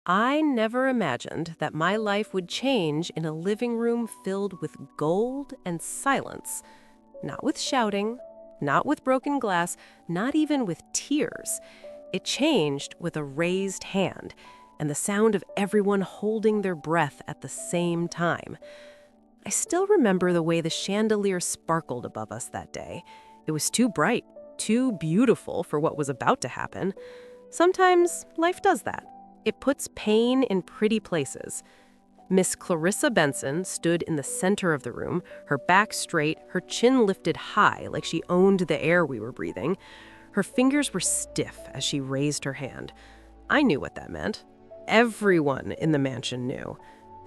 I never imagined that my life would change in a living room filled with gold and silence. Not with shouting, not with broken glass, not even with tears. It changed with a raised hand and the sound of everyone holding their breath at the same time. I still remember the way the chandelier sparkled above us that day. It was too bright, too beautiful for what was about to happen. Sometimes life does that. It puts pain in pretty places. Miss Clarissa Benson stood in the center of the room, her back straight, her chin lifted high like she owned the air we were breathing. Her fingers were stiff as she raised her hand. I knew what that meant. Everyone in the mansion knew.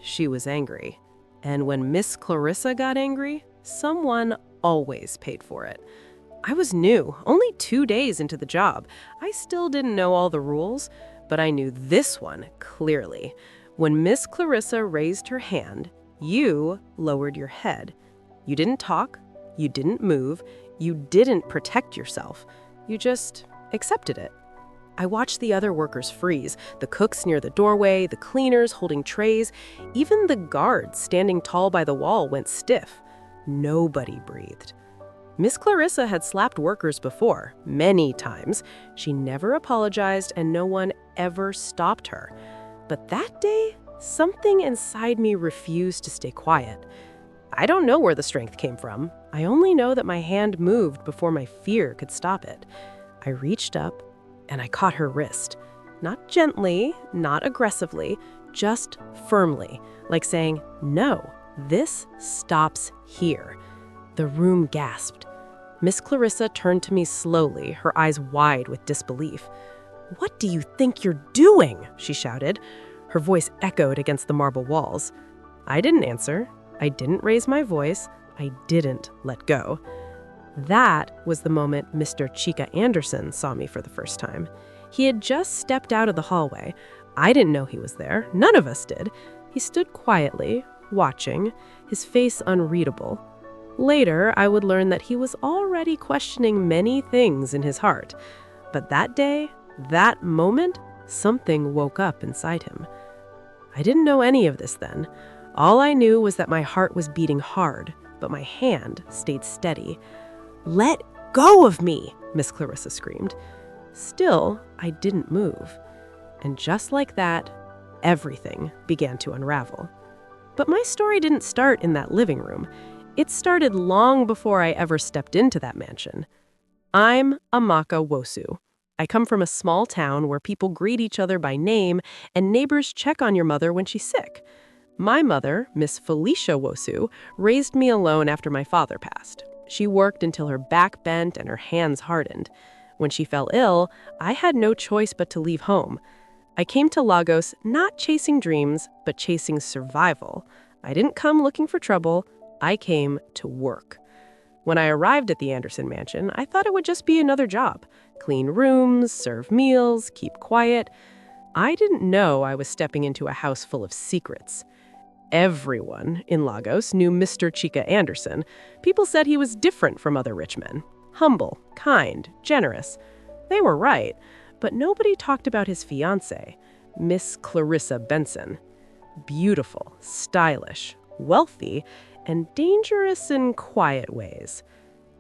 She was angry. And when Miss Clarissa got angry, someone always paid for it. I was new, only 2 days into the job. I still didn't know all the rules, but I knew this one clearly. When Miss Clarissa raised her hand, you lowered your head. You didn't talk, you didn't move, you didn't protect yourself. You just accepted it. I watched the other workers freeze, the cooks near the doorway, the cleaners holding trays, even the guards standing tall by the wall went stiff. Nobody breathed. Miss Clarissa had slapped workers before, many times. She never apologized and no one ever stopped her. But that day, something inside me refused to stay quiet. I don't know where the strength came from. I only know that my hand moved before my fear could stop it. I reached up and I caught her wrist. Not gently, not aggressively, just firmly, like saying, "No, this stops here." The room gasped. Miss Clarissa turned to me slowly, her eyes wide with disbelief. "What do you think you're doing?" she shouted. Her voice echoed against the marble walls. I didn't answer. I didn't raise my voice. I didn't let go. That was the moment Mr. Chica Anderson saw me for the first time. He had just stepped out of the hallway. I didn't know he was there. None of us did. He stood quietly, watching, his face unreadable. Later, I would learn that he was already questioning many things in his heart. But that day, that moment, something woke up inside him. I didn't know any of this then. All I knew was that my heart was beating hard, but my hand stayed steady. "Let go of me!" Miss Clarissa screamed. Still, I didn't move. And just like that, everything began to unravel. But my story didn't start in that living room. It started long before I ever stepped into that mansion. I'm Amaka Wosu. I come from a small town where people greet each other by name and neighbors check on your mother when she's sick. My mother, Miss Felicia Wosu, raised me alone after my father passed. She worked until her back bent and her hands hardened. When she fell ill, I had no choice but to leave home. I came to Lagos not chasing dreams, but chasing survival. I didn't come looking for trouble. I came to work. When I arrived at the Anderson mansion, I thought it would just be another job. Clean rooms, serve meals, keep quiet. I didn't know I was stepping into a house full of secrets. Everyone in Lagos knew Mr. Chica Anderson. People said he was different from other rich men. Humble, kind, generous. They were right, but nobody talked about his fiancée, Miss Clarissa Benson. Beautiful, stylish, wealthy, and dangerous in quiet ways.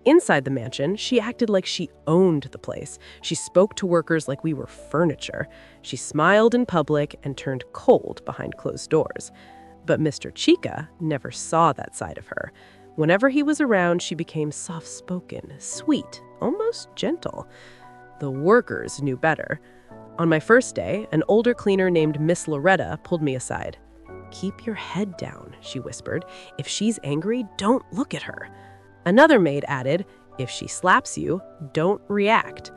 Inside the mansion, she acted like she owned the place. She spoke to workers like we were furniture. She smiled in public and turned cold behind closed doors. But Mr. Chica never saw that side of her. Whenever he was around, she became soft-spoken, sweet, almost gentle. The workers knew better. On my first day, an older cleaner named Miss Loretta pulled me aside. "Keep your head down," she whispered. "If she's angry, don't look at her." Another maid added, "If she slaps you, don't react."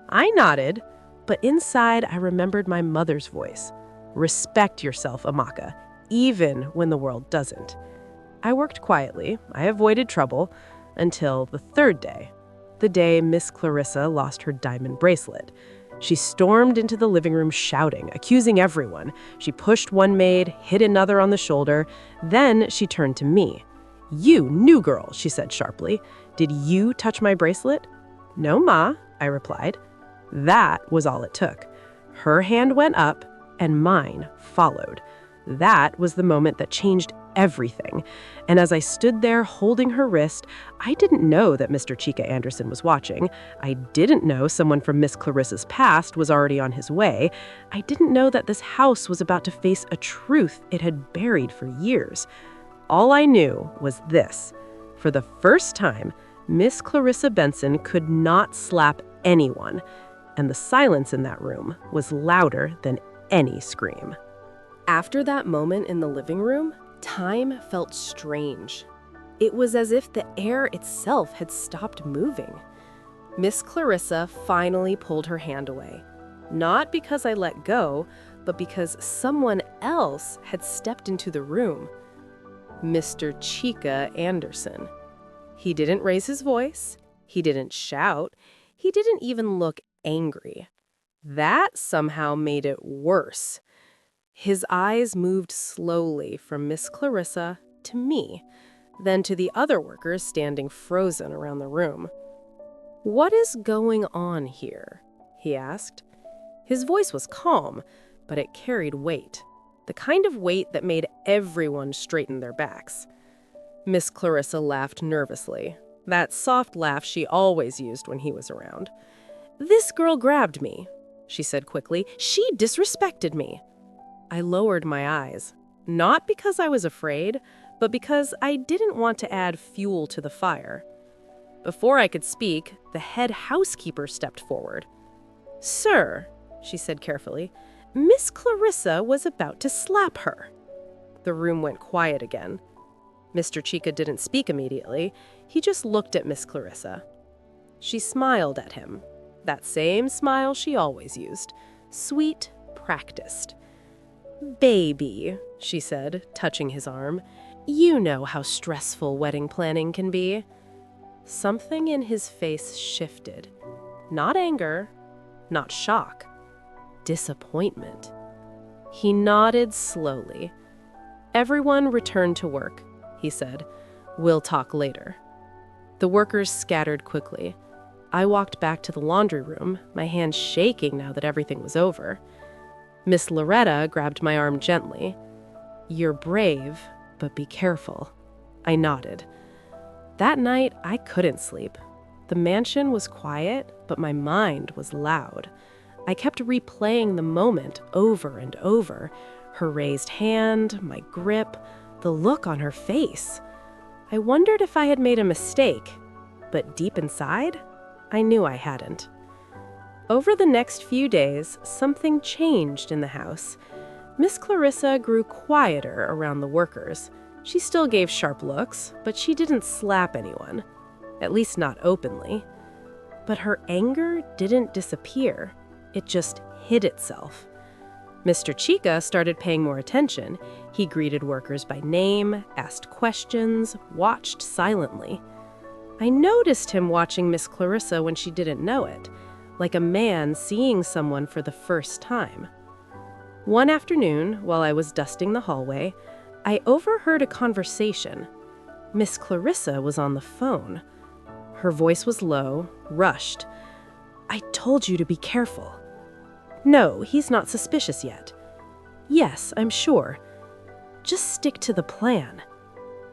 I nodded, but inside I remembered my mother's voice. "Respect yourself, Amaka, even when the world doesn't." I worked quietly. I avoided trouble until the third day, the day Miss Clarissa lost her diamond bracelet. She stormed into the living room shouting, accusing everyone. She pushed one maid, hit another on the shoulder. Then she turned to me. "You new girl," she said sharply. "Did you touch my bracelet?" "No, Ma," I replied. That was all it took. Her hand went up, and mine followed. That was the moment that changed everything. And as I stood there holding her wrist, I didn't know that Mr. Chica Anderson was watching. I didn't know someone from Miss Clarissa's past was already on his way. I didn't know that this house was about to face a truth it had buried for years. All I knew was this. For the first time, Miss Clarissa Benson could not slap anyone, and the silence in that room was louder than any scream. After that moment in the living room, time felt strange. It was as if the air itself had stopped moving. Miss Clarissa finally pulled her hand away. Not because I let go, but because someone else had stepped into the room. Mr. Chica Anderson. He didn't raise his voice. He didn't shout. He didn't even look angry. That somehow made it worse. His eyes moved slowly from Miss Clarissa to me, then to the other workers standing frozen around the room. "What is going on here?" he asked. His voice was calm, but it carried weight, the kind of weight that made everyone straighten their backs. Miss Clarissa laughed nervously, that soft laugh she always used when he was around. "This girl grabbed me," she said quickly. "She disrespected me." I lowered my eyes, not because I was afraid, but because I didn't want to add fuel to the fire. Before I could speak, the head housekeeper stepped forward. "Sir," she said carefully, "Miss Clarissa was about to slap her." The room went quiet again. Mr. Chica didn't speak immediately. He just looked at Miss Clarissa. She smiled at him, that same smile she always used, sweet, practiced. "Baby," she said, touching his arm, "you know how stressful wedding planning can be." Something in his face shifted. Not anger, not shock, disappointment. He nodded slowly. "Everyone return to work," he said. "We'll talk later." The workers scattered quickly. I walked back to the laundry room, my hands shaking now that everything was over. Miss Loretta grabbed my arm gently. "You're brave, but be careful." I nodded. That night, I couldn't sleep. The mansion was quiet, but my mind was loud. I kept replaying the moment over and over. Her raised hand, my grip, the look on her face. I wondered if I had made a mistake, but deep inside, I knew I hadn't. Over the next few days, something changed in the house. Miss Clarissa grew quieter around the workers. She still gave sharp looks, but she didn't slap anyone, at least not openly. But her anger didn't disappear. It just hid itself. Mr. Chica started paying more attention. He greeted workers by name, asked questions, watched silently. I noticed him watching Miss Clarissa when she didn't know it, like a man seeing someone for the first time. One afternoon, while I was dusting the hallway, I overheard a conversation. Miss Clarissa was on the phone. Her voice was low, rushed. "I told you to be careful." "No, he's not suspicious yet." "Yes, I'm sure. Just stick to the plan."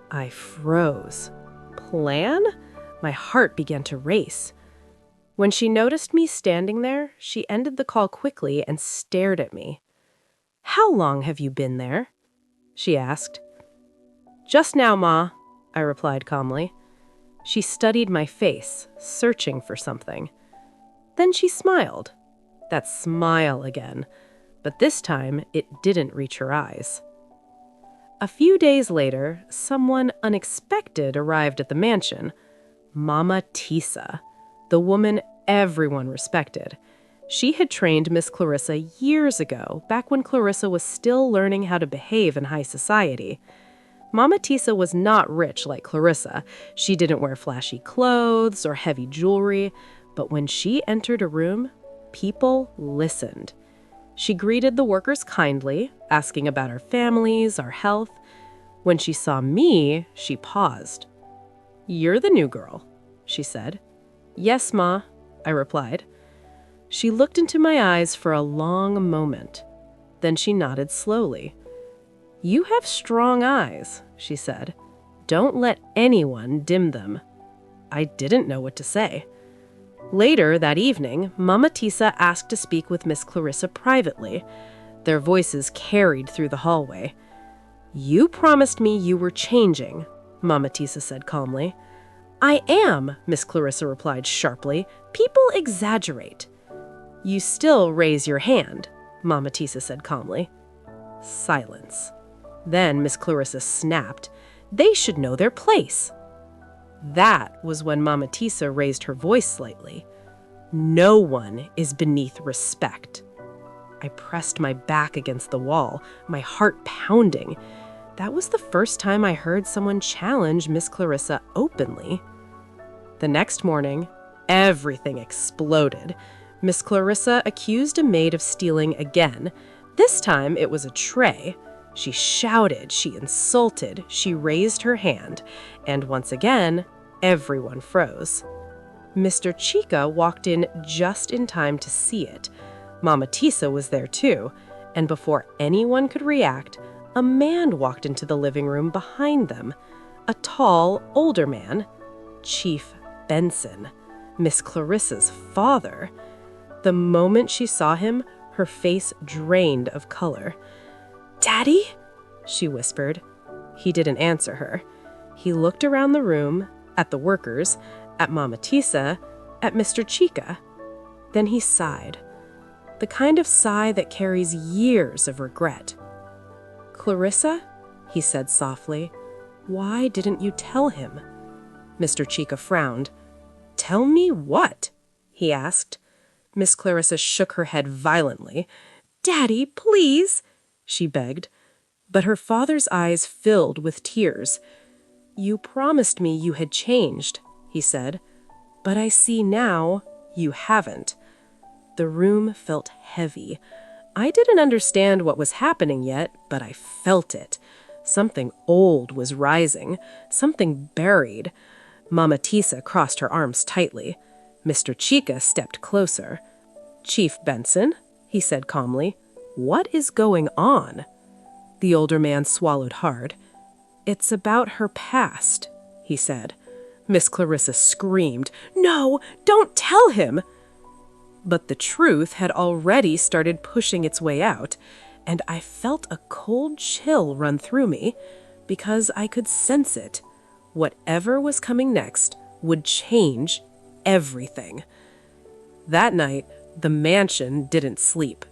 I froze. Plan? My heart began to race. When she noticed me standing there, she ended the call quickly and stared at me. "How long have you been there?" she asked. "Just now, Ma," I replied calmly. She studied my face, searching for something. Then she smiled. That smile again, but this time it didn't reach her eyes. A few days later, someone unexpected arrived at the mansion. Mama Tisa, the woman everyone respected. She had trained Miss Clarissa years ago, back when Clarissa was still learning how to behave in high society. Mama Tisa was not rich like Clarissa. She didn't wear flashy clothes or heavy jewelry, but when she entered a room, people listened. She greeted the workers kindly, asking about our families, our health. When she saw me, she paused. "You're the new girl," she said. "Yes, Ma," I replied. She looked into my eyes for a long moment. Then she nodded slowly. "You have strong eyes," she said. "Don't let anyone dim them." I didn't know what to say. Later that evening, Mama Tisa asked to speak with Miss Clarissa privately. Their voices carried through the hallway. "You promised me you were changing," Mama Tisa said calmly. "I am," Miss Clarissa replied sharply. "People exaggerate." "You still raise your hand," Mama Tisa said calmly. Silence. Then Miss Clarissa snapped. "They should know their place." That was when Mama Tisa raised her voice slightly. "No one is beneath respect." I pressed my back against the wall, my heart pounding. That was the first time I heard someone challenge Miss Clarissa openly. The next morning, everything exploded. Miss Clarissa accused a maid of stealing again. This time it was a tray. She shouted, she insulted, she raised her hand, and once again, everyone froze. Mr. Chica walked in just in time to see it. Mama Tisa was there too, and before anyone could react, a man walked into the living room behind them. A tall, older man. Chief Benson, Miss Clarissa's father. The moment she saw him, her face drained of color. "Daddy?" she whispered. He didn't answer her. He looked around the room, at the workers, at Mama Tisa, at Mr. Chica. Then he sighed. The kind of sigh that carries years of regret. "Clarissa," he said softly, "why didn't you tell him?" Mr. Chica frowned. "Tell me what?" he asked. Miss Clarissa shook her head violently. "Daddy, please," she begged. But her father's eyes filled with tears. "You promised me you had changed," he said. "But I see now you haven't." The room felt heavy. I didn't understand what was happening yet, but I felt it. Something old was rising, something buried. Mama Tisa crossed her arms tightly. Mr. Chica stepped closer. "Chief Benson," he said calmly, "what is going on?" The older man swallowed hard. "It's about her past," he said. Miss Clarissa screamed, "No, don't tell him!" But the truth had already started pushing its way out, and I felt a cold chill run through me, because I could sense it. Whatever was coming next would change everything. That night, the mansion didn't sleep.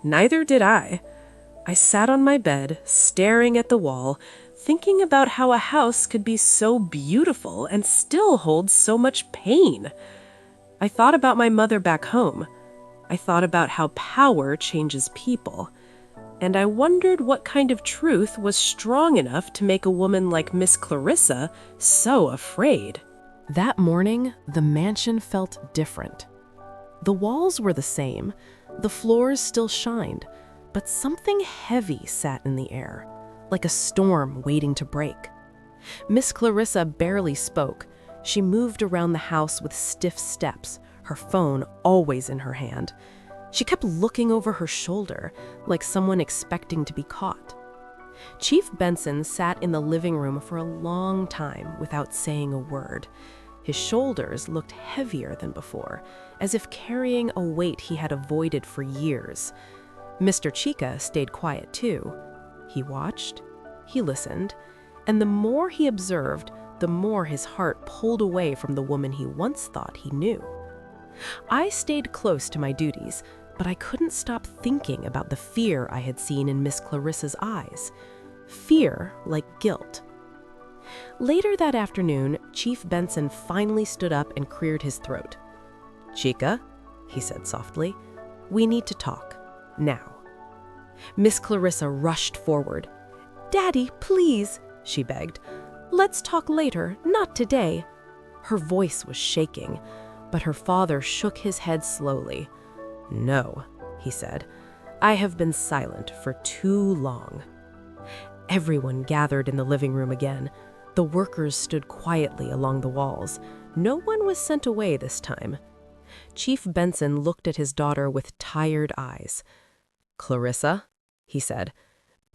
Neither did I. I sat on my bed, staring at the wall, thinking about how a house could be so beautiful and still hold so much pain. I thought about my mother back home. I thought about how power changes people. And I wondered what kind of truth was strong enough to make a woman like Miss Clarissa so afraid. That morning, the mansion felt different. The walls were the same, the floors still shined, but something heavy sat in the air, like a storm waiting to break. Miss Clarissa barely spoke. She moved around the house with stiff steps, her phone always in her hand. She kept looking over her shoulder, like someone expecting to be caught. Chief Benson sat in the living room for a long time without saying a word. His shoulders looked heavier than before, as if carrying a weight he had avoided for years. Mr. Chica stayed quiet too. He watched, he listened, and the more he observed, the more his heart pulled away from the woman he once thought he knew. I stayed close to my duties, but I couldn't stop thinking about the fear I had seen in Miss Clarissa's eyes. Fear like guilt. Later that afternoon, Chief Benson finally stood up and cleared his throat. "Chica," he said softly, "we need to talk. Now." Miss Clarissa rushed forward. "Daddy, please," she begged. "Let's talk later, not today." Her voice was shaking, but her father shook his head slowly. "No," he said. "I have been silent for too long." Everyone gathered in the living room again. The workers stood quietly along the walls. No one was sent away this time. Chief Benson looked at his daughter with tired eyes. "Clarissa," he said.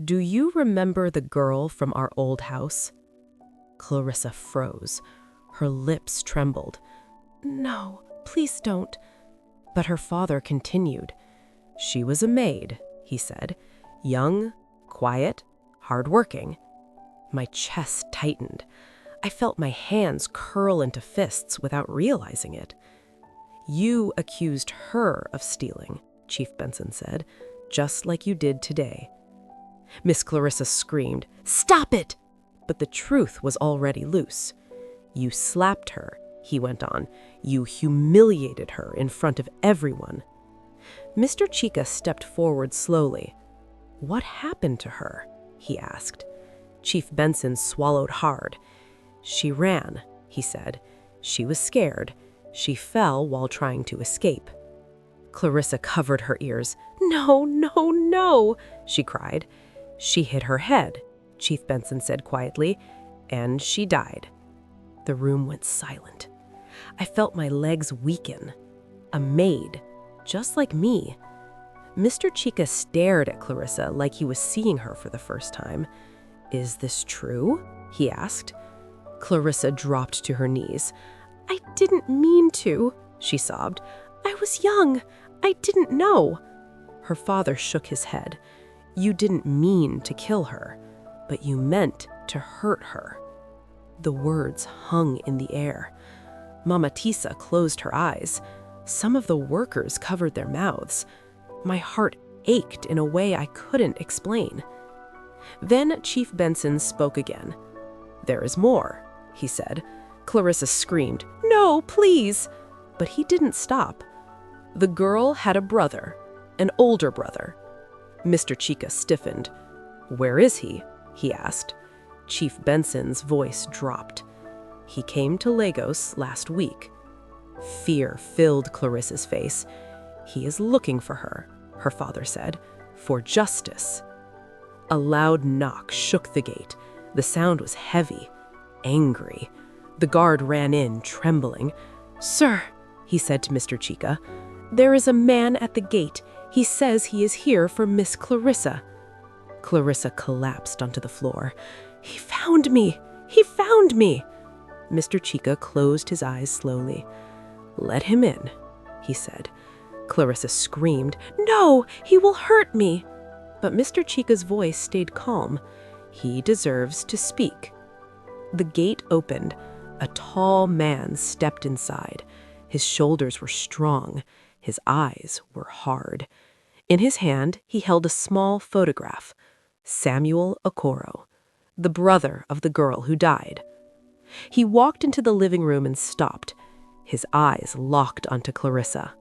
"Do you remember the girl from our old house?" Clarissa froze. Her lips trembled. "No, please don't." But her father continued. "She was a maid," he said. "Young, quiet, hardworking." My chest tightened. I felt my hands curl into fists without realizing it. "You accused her of stealing," Chief Benson said, "just like you did today." Miss Clarissa screamed, "Stop it!" But the truth was already loose. "You slapped her," he went on. "You humiliated her in front of everyone." Mr. Chica stepped forward slowly. "What happened to her?" he asked. Chief Benson swallowed hard. "She ran," he said. "She was scared. She fell while trying to escape." Clarissa covered her ears. "No, no, no," she cried. "She hit her head," Chief Benson said quietly, "and she died." The room went silent. I felt my legs weaken. A maid, just like me. Mr. Chica stared at Clarissa like he was seeing her for the first time. "Is this true?" he asked. Clarissa dropped to her knees. "I didn't mean to," she sobbed. "I was young. I didn't know." Her father shook his head. "You didn't mean to kill her, but you meant to hurt her." The words hung in the air. Mama Tisa closed her eyes. Some of the workers covered their mouths. My heart ached in a way I couldn't explain. Then Chief Benson spoke again. "There is more," he said. Clarissa screamed, "No, please!" But he didn't stop. "The girl had a brother, an older brother." Mr. Chica stiffened. "Where is he?" he asked. Chief Benson's voice dropped. "He came to Lagos last week." Fear filled Clarissa's face. "He is looking for her," her father said, "for justice." A loud knock shook the gate. The sound was heavy, angry. The guard ran in, trembling. "Sir," he said to Mr. Chica, "there is a man at the gate. He says he is here for Miss Clarissa." Clarissa collapsed onto the floor. "He found me! He found me!" Mr. Chica closed his eyes slowly. "Let him in," he said. Clarissa screamed, "No, he will hurt me!" But Mr. Chica's voice stayed calm. "He deserves to speak." The gate opened. A tall man stepped inside. His shoulders were strong. His eyes were hard. In his hand, he held a small photograph. Samuel Okoro, the brother of the girl who died. He walked into the living room and stopped. His eyes locked onto Clarissa.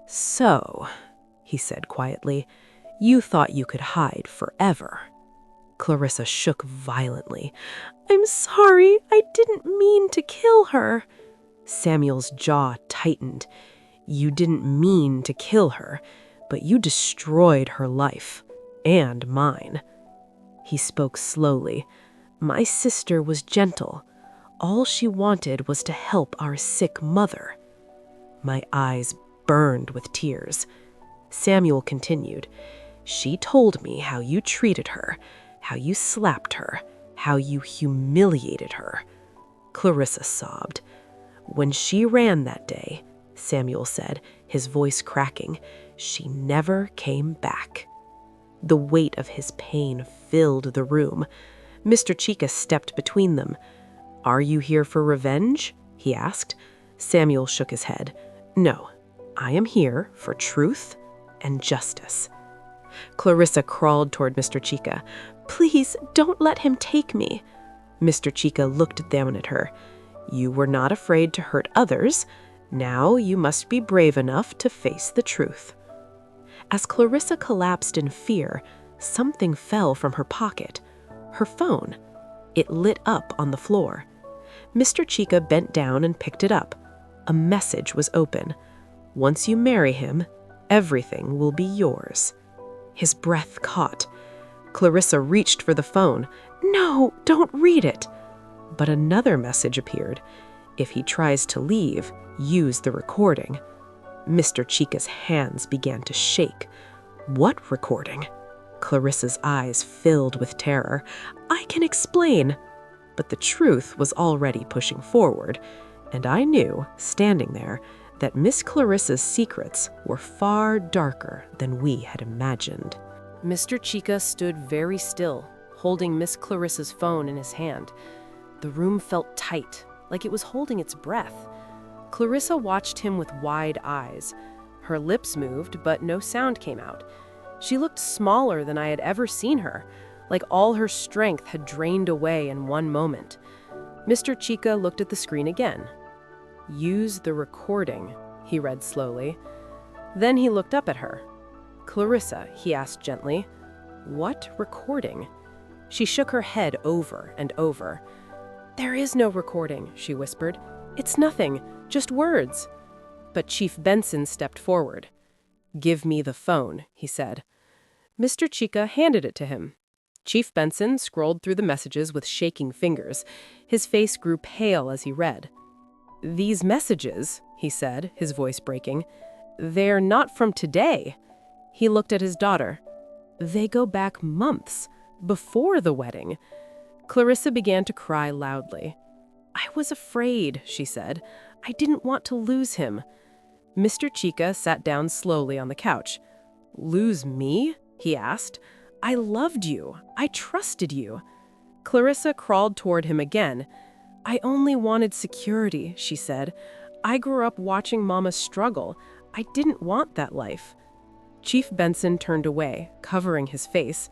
"So," he said quietly, "you thought you could hide forever." Clarissa shook violently. "I'm sorry, I didn't mean to kill her." Samuel's jaw tightened. "You didn't mean to kill her, but you destroyed her life, and mine." He spoke slowly. "My sister was gentle. All she wanted was to help our sick mother." My eyes burned with tears. Samuel continued, "She told me how you treated her, how you slapped her, how you humiliated her." Clarissa sobbed. "When she ran that day," Samuel said, his voice cracking, "she never came back." The weight of his pain filled the room. Mr. Chica stepped between them. "Are you here for revenge?" he asked. Samuel shook his head. "No, I am here for truth and justice." Clarissa crawled toward Mr. Chica. "Please, don't let him take me." Mr. Chica looked down at her. "You were not afraid to hurt others. Now you must be brave enough to face the truth." As Clarissa collapsed in fear, something fell from her pocket. Her phone. It lit up on the floor. Mr. Chica bent down and picked it up. A message was open. "Once you marry him, everything will be yours." His breath caught. Clarissa reached for the phone. "No, don't read it." But another message appeared. "If he tries to leave, use the recording." Mr. Chica's hands began to shake. "What recording?" Clarissa's eyes filled with terror. "I can explain." But the truth was already pushing forward, and I knew, standing there, that Miss Clarissa's secrets were far darker than we had imagined. Mr. Chica stood very still, holding Miss Clarissa's phone in his hand. The room felt tight, like it was holding its breath. Clarissa watched him with wide eyes. Her lips moved, but no sound came out. She looked smaller than I had ever seen her, like all her strength had drained away in one moment. Mr. Chica looked at the screen again. "Use the recording," he read slowly. Then he looked up at her. "Clarissa," he asked gently, "what recording?" She shook her head over and over. "There is no recording," she whispered. "It's nothing, just words." But Chief Benson stepped forward. "Give me the phone," he said. Mr. Chica handed it to him. Chief Benson scrolled through the messages with shaking fingers. His face grew pale as he read. "These messages," he said, his voice breaking, "they're not from today." He looked at his daughter. "They go back months, before the wedding." Clarissa began to cry loudly. "I was afraid," she said. "I didn't want to lose him." Mr. Chica sat down slowly on the couch. "Lose me?" he asked. "I loved you. I trusted you." Clarissa crawled toward him again. "I only wanted security," she said. "I grew up watching Mama struggle. I didn't want that life." Chief Benson turned away, covering his face.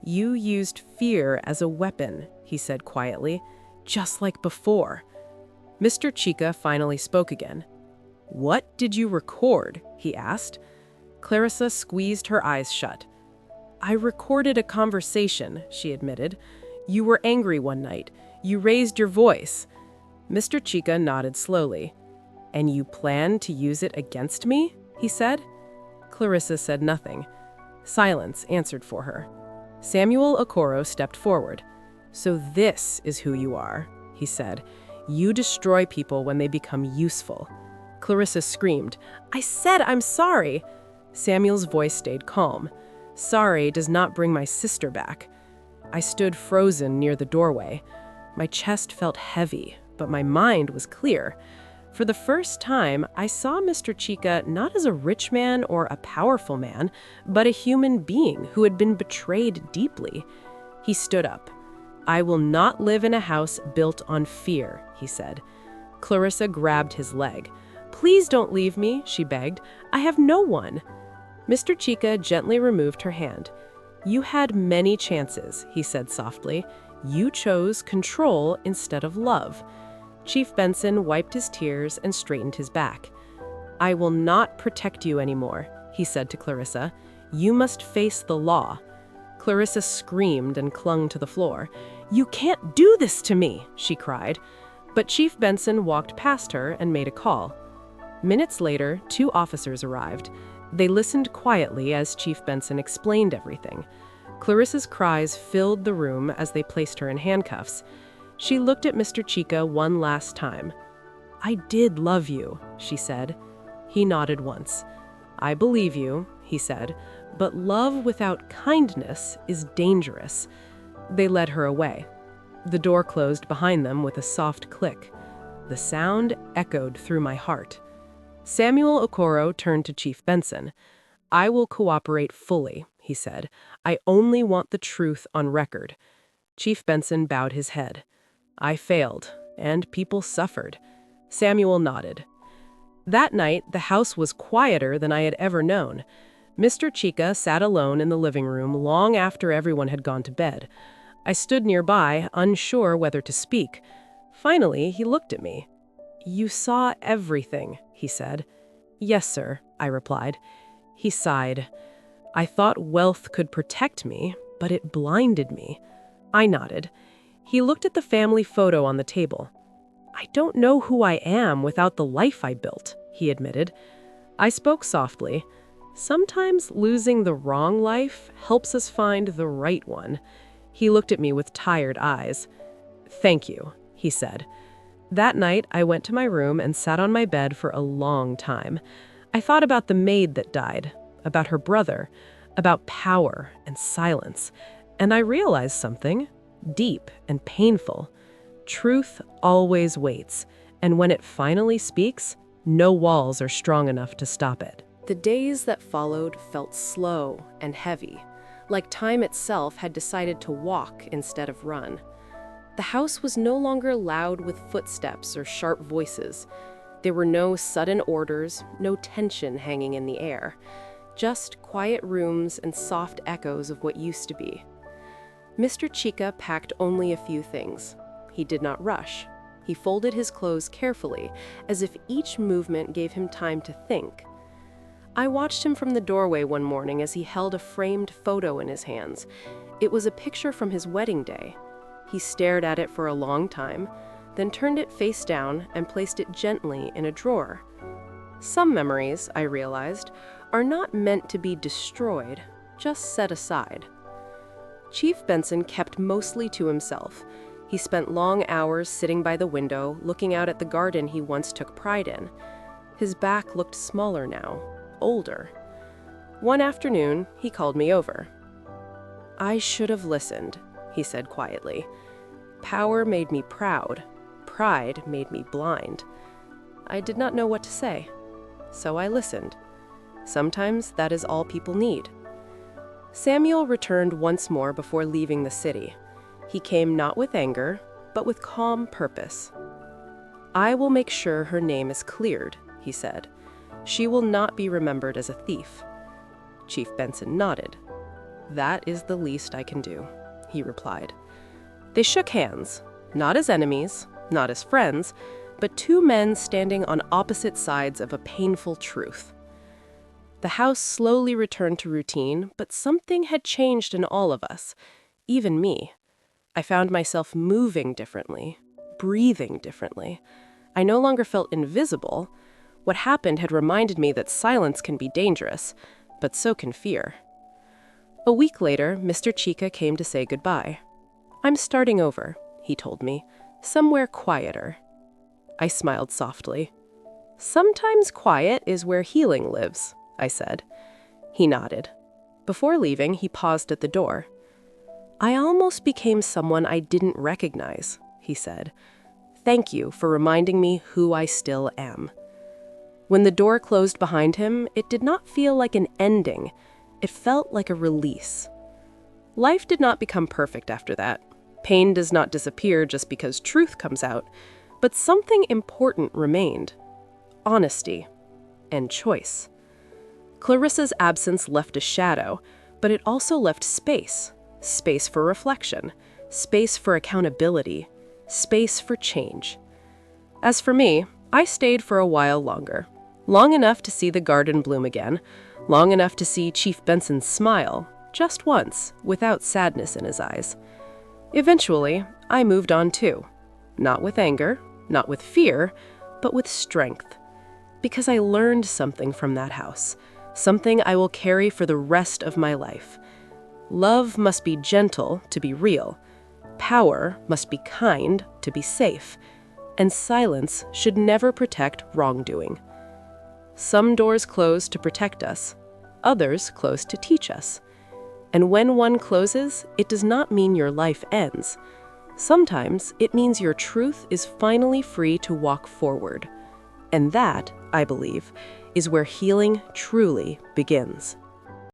"You used fear as a weapon," he said quietly, "just like before." Mr. Chica finally spoke again. "What did you record?" he asked. Clarissa squeezed her eyes shut. "I recorded a conversation," she admitted. "You were angry one night. You raised your voice." Mr. Chica nodded slowly. "And you plan to use it against me?" he said. Clarissa said nothing. Silence answered for her. Samuel Okoro stepped forward. "So this is who you are," he said. "You destroy people when they become useful." Clarissa screamed, "I said I'm sorry." Samuel's voice stayed calm. "Sorry does not bring my sister back." I stood frozen near the doorway. My chest felt heavy, but my mind was clear. For the first time, I saw Mr. Chica not as a rich man or a powerful man, but a human being who had been betrayed deeply. He stood up. "I will not live in a house built on fear," he said. Clarissa grabbed his leg. "Please don't leave me," she begged. "I have no one." Mr. Chica gently removed her hand. "You had many chances," he said softly. "You chose control instead of love." Chief Benson wiped his tears and straightened his back. "I will not protect you anymore," he said to Clarissa. "You must face the law." Clarissa screamed and clung to the floor. "You can't do this to me," she cried. But Chief Benson walked past her and made a call. Minutes later, 2 officers arrived. They listened quietly as Chief Benson explained everything. Clarissa's cries filled the room as they placed her in handcuffs. She looked at Mr. Chica one last time. "I did love you," she said. He nodded once. "I believe you," he said, "but love without kindness is dangerous." They led her away. The door closed behind them with a soft click. The sound echoed through my heart. Samuel Okoro turned to Chief Benson. "I will cooperate fully," he said. "I only want the truth on record." Chief Benson bowed his head. "I failed, and people suffered." Samuel nodded. That night, the house was quieter than I had ever known. Mr. Chica sat alone in the living room long after everyone had gone to bed. I stood nearby, unsure whether to speak. Finally, he looked at me. "You saw everything," he said. "Yes, sir," I replied. He sighed. "I thought wealth could protect me, but it blinded me." I nodded. He looked at the family photo on the table. "I don't know who I am without the life I built," he admitted. I spoke softly. "Sometimes losing the wrong life helps us find the right one." He looked at me with tired eyes. "Thank you," he said. That night, I went to my room and sat on my bed for a long time. I thought about the maid that died, about her brother, about power and silence. And I realized something deep and painful. Truth always waits, and when it finally speaks, no walls are strong enough to stop it. The days that followed felt slow and heavy, like time itself had decided to walk instead of run. The house was no longer loud with footsteps or sharp voices. There were no sudden orders, no tension hanging in the air, just quiet rooms and soft echoes of what used to be. Mr. Chica packed only a few things. He did not rush. He folded his clothes carefully, as if each movement gave him time to think. I watched him from the doorway one morning as he held a framed photo in his hands. It was a picture from his wedding day. He stared at it for a long time, then turned it face down and placed it gently in a drawer. Some memories, I realized, are not meant to be destroyed, just set aside. Chief Benson kept mostly to himself. He spent long hours sitting by the window, looking out at the garden he once took pride in. His back looked smaller now, older. One afternoon, he called me over. "I should have listened," he said quietly. "Power made me proud. Pride made me blind." I did not know what to say, so I listened. Sometimes that is all people need. Samuel returned once more before leaving the city. He came not with anger, but with calm purpose. "I will make sure her name is cleared," he said. "She will not be remembered as a thief." Chief Benson nodded. "That is the least I can do," he replied. They shook hands, not as enemies, not as friends, but two men standing on opposite sides of a painful truth. The house slowly returned to routine, but something had changed in all of us, even me. I found myself moving differently, breathing differently. I no longer felt invisible. What happened had reminded me that silence can be dangerous, but so can fear. A week later, Mr. Chica came to say goodbye. "I'm starting over," he told me, "somewhere quieter." I smiled softly. "Sometimes quiet is where healing lives," I said. He nodded. Before leaving, he paused at the door. "I almost became someone I didn't recognize," he said. "Thank you for reminding me who I still am." When the door closed behind him, it did not feel like an ending. It felt like a release. Life did not become perfect after that. Pain does not disappear just because truth comes out, but something important remained: honesty and choice. Clarissa's absence left a shadow, but it also left space. Space for reflection, space for accountability, space for change. As for me, I stayed for a while longer. Long enough to see the garden bloom again, long enough to see Chief Benson smile, just once, without sadness in his eyes. Eventually, I moved on too. Not with anger, not with fear, but with strength. Because I learned something from that house, something I will carry for the rest of my life. Love must be gentle to be real. Power must be kind to be safe. And silence should never protect wrongdoing. Some doors close to protect us, others close to teach us. And when one closes, it does not mean your life ends. Sometimes it means your truth is finally free to walk forward. And that, I believe, is where healing truly begins.